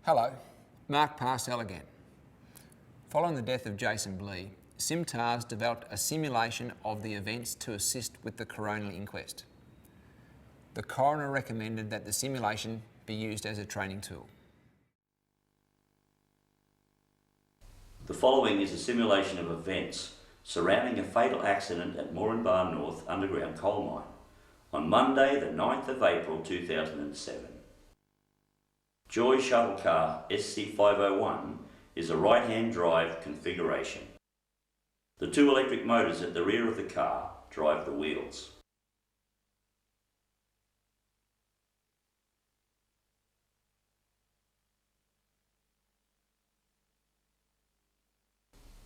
Hello, Mark Parcell again. Following the death of Jason Blee, SimTARS developed a simulation of the events to assist with the coronial inquest. The coroner recommended that the simulation be used as a training tool. The following is a simulation of events surrounding a fatal accident at Moranbah North underground coal mine on Monday the 9th of April 2007. Joy shuttle car SC501 is a right-hand drive configuration. The two electric motors at the rear of the car drive the wheels.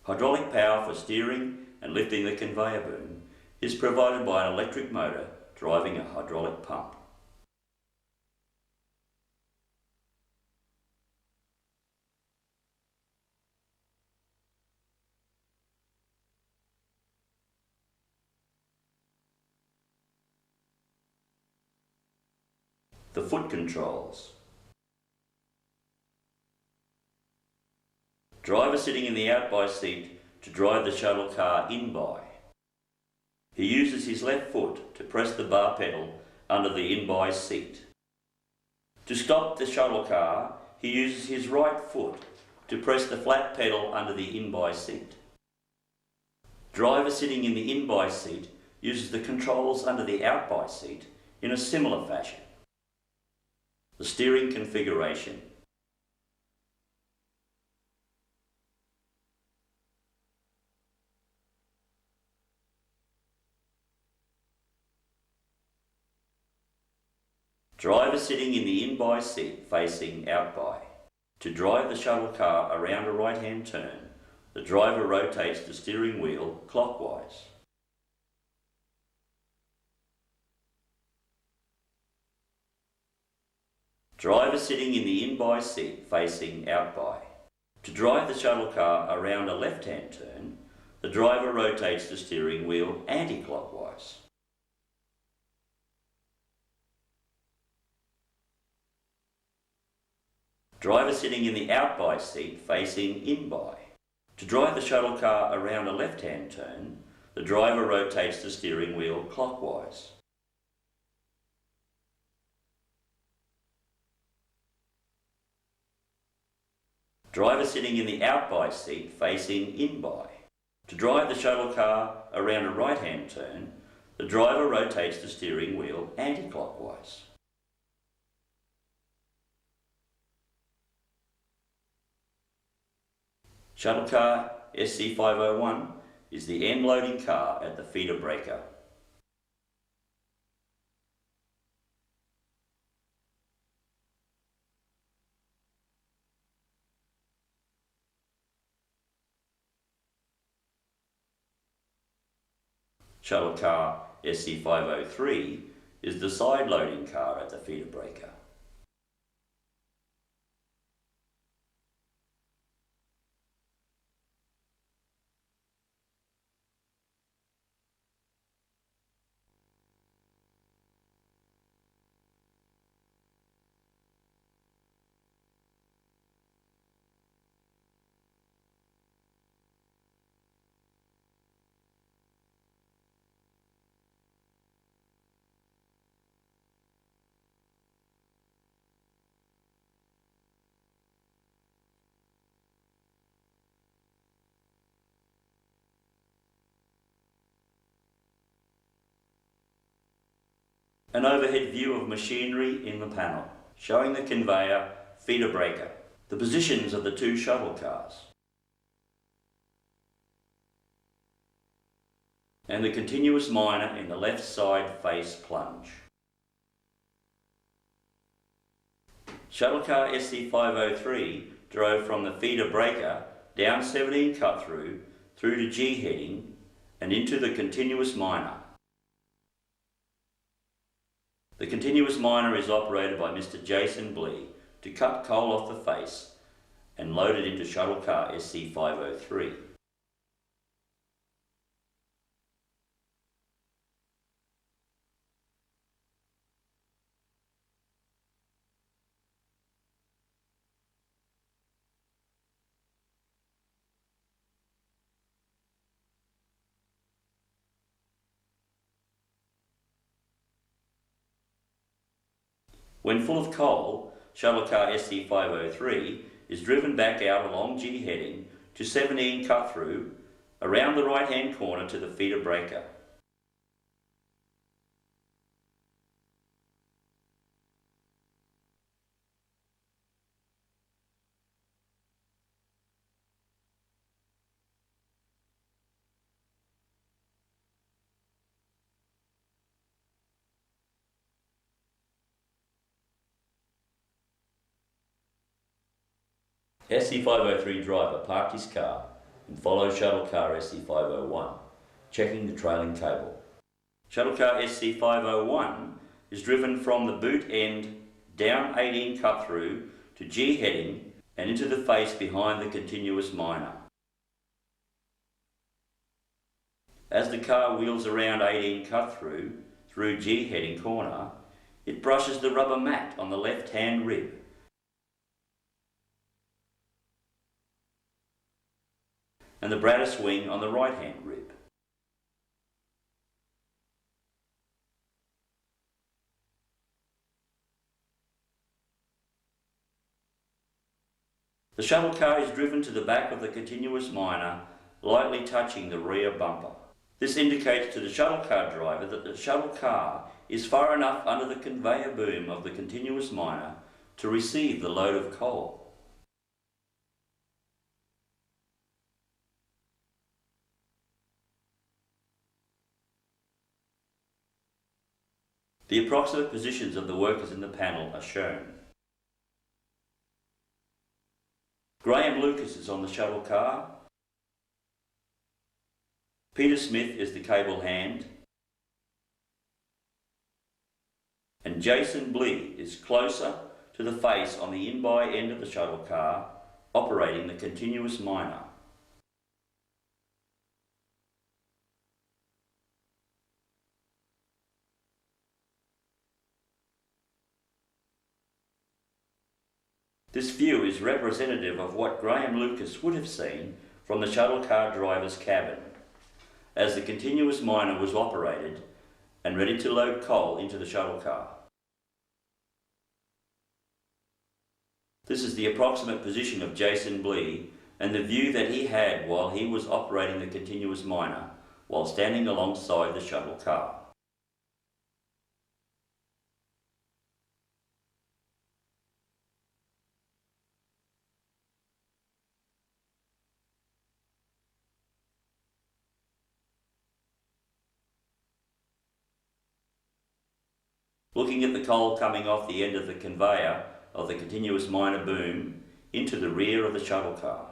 Hydraulic power for steering and lifting the conveyor boom is provided by an electric motor driving a hydraulic pump. The foot controls. Driver sitting in the out-by seat to drive the shuttle car in-by. He uses his left foot to press the bar pedal under the in-by seat. To stop the shuttle car, he uses his right foot to press the flat pedal under the in-by seat. Driver sitting in the in-by seat uses the controls under the out-by seat in a similar fashion. The steering configuration. Driver sitting in the in-by seat facing out-by. To drive the shuttle car around a right-hand turn, the driver rotates the steering wheel clockwise. Driver sitting in the in-by seat facing out-by. To drive the shuttle car around a left-hand turn, the driver rotates the steering wheel anti-clockwise. Driver sitting in the out-by seat facing in-by. To drive the shuttle car around a left-hand turn, the driver rotates the steering wheel clockwise. Driver sitting in the out-by seat facing in-by. To drive the shuttle car around a right-hand turn, the driver rotates the steering wheel anti-clockwise. Shuttle car SC501 is the end loading car at the feeder breaker. Shuttle car SC503 is the side loading car at the feeder breaker. An overhead view of machinery in the panel, showing the conveyor, feeder breaker, the positions of the two shuttle cars, and the continuous miner in the left side face plunge. Shuttle car SC503 drove from the feeder breaker down 17 cut through to G heading and into the continuous miner. The continuous miner is operated by Mr. Jason Blee to cut coal off the face and load it into shuttle car SC503. When full of coal, shuttle car SC503 is driven back out along G heading to 17 cut through, around the right hand corner to the feeder breaker. SC503 driver parked his car and followed shuttle car SC501, checking the trailing cable. Shuttle car SC501 is driven from the boot end down 18 cut through to G heading and into the face behind the continuous minor. As the car wheels around 18 cut through G heading corner, it brushes the rubber mat on the left hand rib. And the brattice wing on the right hand rib. The shuttle car is driven to the back of the continuous minor, lightly touching the rear bumper. This indicates to the shuttle car driver that the shuttle car is far enough under the conveyor boom of the continuous minor to receive the load of coal. The approximate positions of the workers in the panel are shown. Graham Lucas is on the shuttle car. Peter Smith is the cable hand. And Jason Blee is closer to the face on the in-by end of the shuttle car, operating the continuous minor. This view is representative of what Graham Lucas would have seen from the shuttle car driver's cabin as the continuous minor was operated and ready to load coal into the shuttle car. This is the approximate position of Jason Blee and the view that he had while he was operating the continuous minor while standing alongside the shuttle car. Looking at the coal coming off the end of the conveyor of the continuous minor boom into the rear of the shuttle car.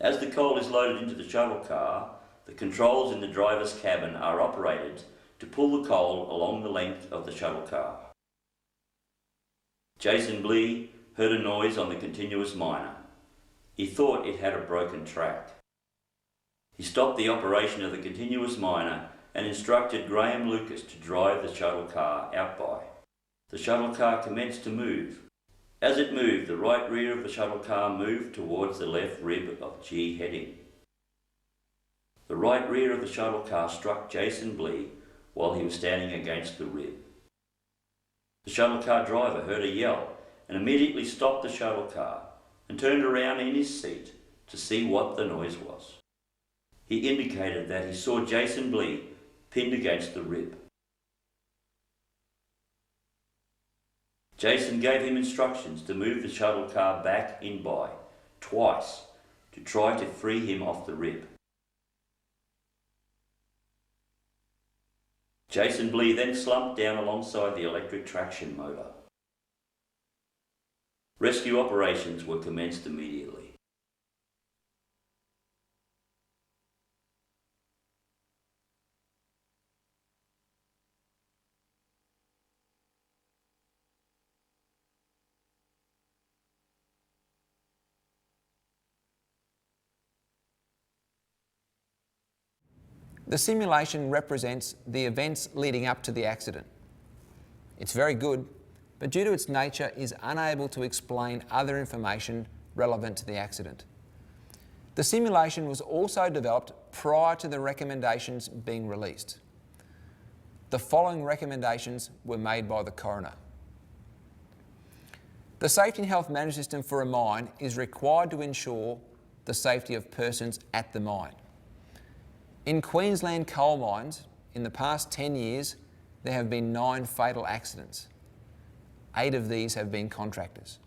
As the coal is loaded into the shuttle car, the controls in the driver's cabin are operated to pull the coal along the length of the shuttle car. Jason Blee heard a noise on the continuous minor. He thought it had a broken track. He stopped the operation of the continuous minor and instructed Graham Lucas to drive the shuttle car out by. The shuttle car commenced to move. As it moved, the right rear of the shuttle car moved towards the left rib of G heading. The right rear of the shuttle car struck Jason Blee while he was standing against the rib. The shuttle car driver heard a yell and immediately stopped the shuttle car and turned around in his seat to see what the noise was. He indicated that he saw Jason Blee pinned against the rib. Jason gave him instructions to move the shuttle car back in by twice to try to free him off the rib. Jason Blee then slumped down alongside the electric traction motor. Rescue operations were commenced immediately. The simulation represents the events leading up to the accident. It's very good, but due to its nature is unable to explain other information relevant to the accident. The simulation was also developed prior to the recommendations being released. The following recommendations were made by the coroner. The safety and health management system for a mine is required to ensure the safety of persons at the mine. In Queensland coal mines, in the past 10 years, there have been 9 fatal accidents. 8 of these have been contractors.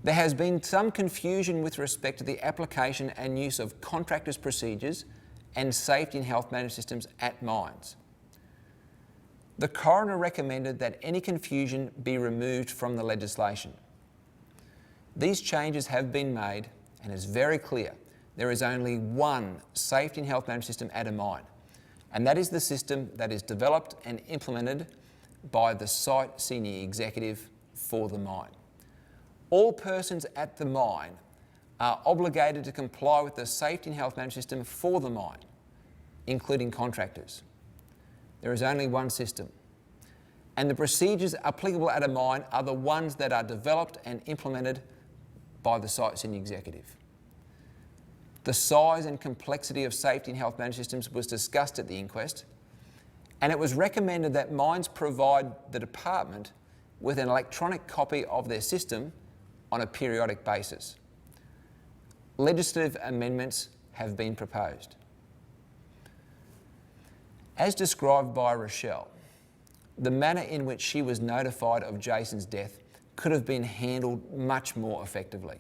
There has been some confusion with respect to the application and use of contractors' procedures and safety and health management systems at mines. The coroner recommended that any confusion be removed from the legislation. These changes have been made, and it's very clear there is only one safety and health management system at a mine, and that is the system that is developed and implemented by the site senior executive for the mine. All persons at the mine are obligated to comply with the safety and health management system for the mine, including contractors. There is only one system, and the procedures applicable at a mine are the ones that are developed and implemented by the site senior executive. The size and complexity of safety and health management systems was discussed at the inquest, and it was recommended that mines provide the department with an electronic copy of their system on a periodic basis. Legislative amendments have been proposed. As described by Rochelle, the manner in which she was notified of Jason's death could have been handled much more effectively.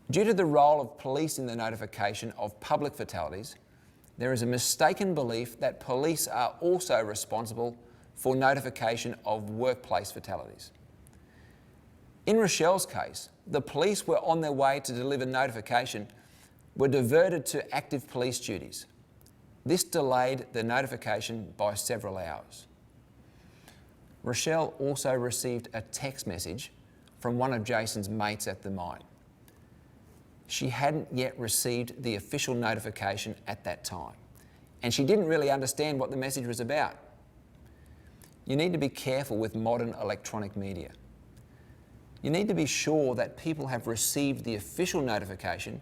Due to the role of police in the notification of public fatalities, there is a mistaken belief that police are also responsible for notification of workplace fatalities. In Rochelle's case, the police were on their way to deliver notification, were diverted to active police duties. This delayed the notification by several hours. Rochelle also received a text message from one of Jason's mates at the mine. She hadn't yet received the official notification at that time, and she didn't really understand what the message was about. You need to be careful with modern electronic media. You need to be sure that people have received the official notification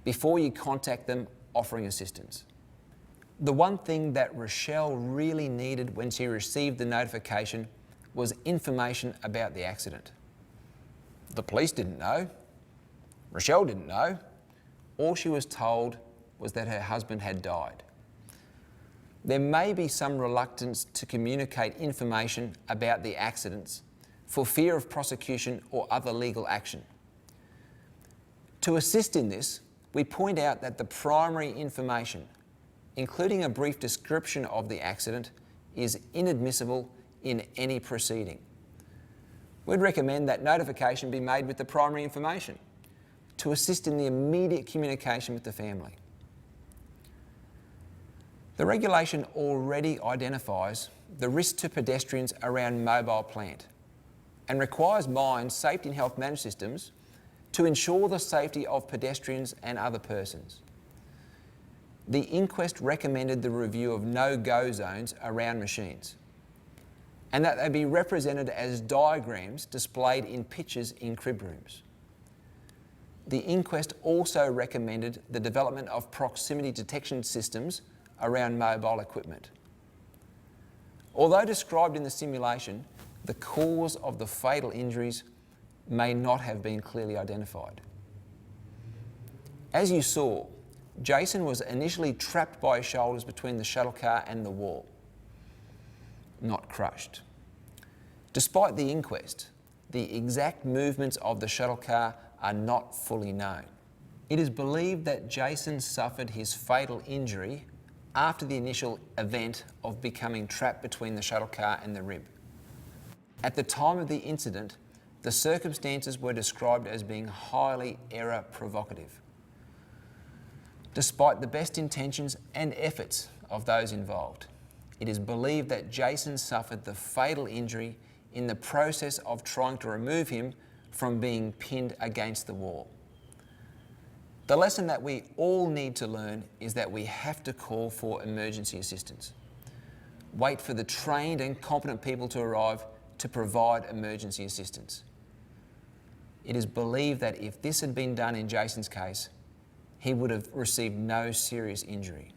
before you contact them offering assistance. The one thing that Rochelle really needed when she received the notification was information about the accident. The police didn't know. Rochelle didn't know. All she was told was that her husband had died. There may be some reluctance to communicate information about the accidents for fear of prosecution or other legal action. To assist in this, we point out that the primary information, including a brief description of the accident, is inadmissible in any proceeding. We'd recommend that notification be made with the primary information to assist in the immediate communication with the family. The regulation already identifies the risk to pedestrians around mobile plant and requires mines' safety and health management systems to ensure the safety of pedestrians and other persons. The inquest recommended the review of no-go zones around machines and that they be represented as diagrams displayed in pictures in crib rooms. The inquest also recommended the development of proximity detection systems around mobile equipment. Although described in the simulation, the cause of the fatal injuries may not have been clearly identified. As you saw, Jason was initially trapped by his shoulders between the shuttle car and the wall, not crushed. Despite the inquest, the exact movements of the shuttle car are not fully known. It is believed that Jason suffered his fatal injury after the initial event of becoming trapped between the shuttle car and the rib. At the time of the incident, the circumstances were described as being highly error provocative. Despite the best intentions and efforts of those involved, it is believed that Jason suffered the fatal injury in the process of trying to remove him from being pinned against the wall. The lesson that we all need to learn is that we have to call for emergency assistance. Wait for the trained and competent people to arrive to provide emergency assistance. It is believed that if this had been done in Jason's case, he would have received no serious injury.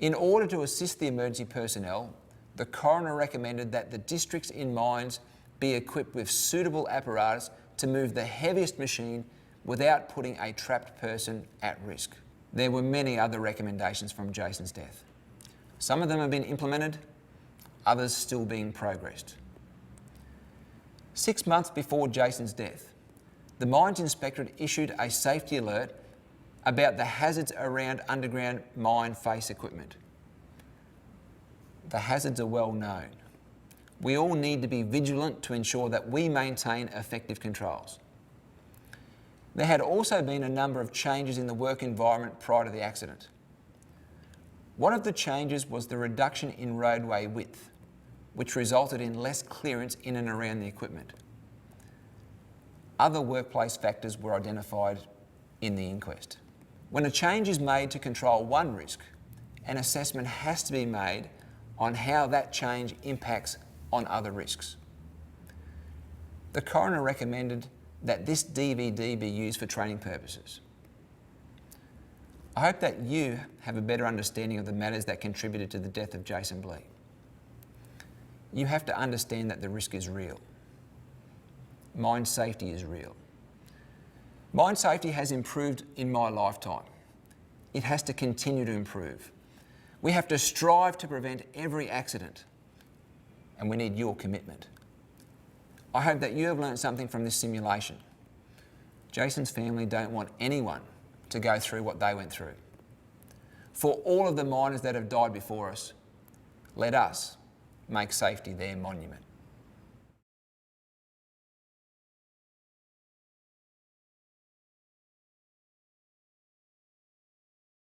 In order to assist the emergency personnel, the coroner recommended that the districts in mines be equipped with suitable apparatus to move the heaviest machine without putting a trapped person at risk. There were many other recommendations from Jason's death. Some of them have been implemented, others still being progressed. 6 months before Jason's death, the Mines Inspectorate issued a safety alert about the hazards around underground mine face equipment. The hazards are well known. We all need to be vigilant to ensure that we maintain effective controls. There had also been a number of changes in the work environment prior to the accident. One of the changes was the reduction in roadway width, which resulted in less clearance in and around the equipment. Other workplace factors were identified in the inquest. When a change is made to control one risk, an assessment has to be made on how that change impacts on other risks. The coroner recommended that this DVD be used for training purposes. I hope that you have a better understanding of the matters that contributed to the death of Jason Blee. You have to understand that the risk is real. Mine safety is real. Mine safety has improved in my lifetime. It has to continue to improve. We have to strive to prevent every accident, and we need your commitment. I hope that you have learned something from this simulation. Jason's family don't want anyone to go through what they went through. For all of the miners that have died before us, let us make safety their monument.